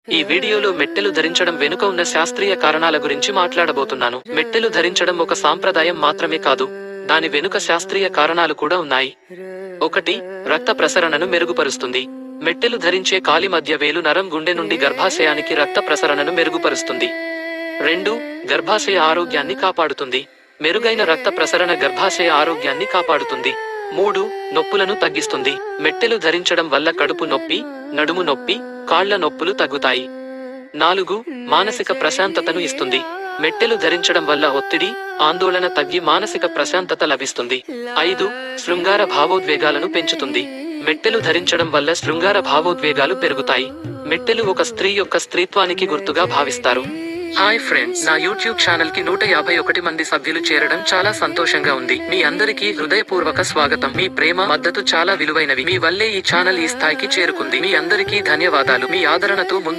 ఈ వీడియోలో మెట్టెలు ధరించడం వెనుక ఉన్న శాస్త్రీయ కారణాల గురించి మాట్లాడబోతున్నాను. మెట్టెలు ధరించడం ఒక సాంప్రదాయం మాత్రమే కాదు, దాని వెనుక శాస్త్రీయ కారణాలు కూడా ఉన్నాయి. 1. రక్త ప్రసరణను మెరుగుపరుస్తుంది. మెట్టెలు ధరించే కాలి మధ్య వేలు నరం గుండె నుండి గర్భాశయానికి రక్త ప్రసరణను మెరుగుపరుస్తుంది. 2. గర్భాశయ ఆరోగ్యాన్ని కాపాడుతుంది. మెరుగైన రక్త ప్రసరణ గర్భాశయ ఆరోగ్యాన్ని కాపాడుతుంది. 3. నొప్పులను తగ్గిస్తుంది. మెట్టెలు ధరించడం వల్ల కడుపు నొప్పి, నడుము నొప్పి, కాళ్ల నొప్పులు తగ్గుతాయి. 4. మానసిక ప్రశాంతతను ఇస్తుంది. మెట్టెలు ధరించడం వల్ల ఒత్తిడి, ఆందోళన తగ్గి మానసిక ప్రశాంతత లభిస్తుంది. 5. శృంగార భావోద్వేగాలను పెంచుతుంది. మెట్టెలు ధరించడం వల్ల శృంగార భావోద్వేగాలు పెరుగుతాయి. మెట్టెలు ఒక స్త్రీ యొక్క స్త్రీత్వానికి గుర్తుగా భావిస్తారు. హాయ్ ఫ్రెండ్స్, నా యూట్యూబ్ ఛానల్ కి 151 మంది సభ్యులు చేరడం చాలా సంతోషంగా ఉంది. మీ అందరికీ హృదయపూర్వక స్వాగతం. మీ ప్రేమ, మద్దతు చాలా విలువైనవి. మీ వల్లే ఈ ఛానల్ ఈ స్థాయికి చేరుకుంది. మీ అందరికీ ధన్యవాదాలు. మీ ఆదరణతో ముందు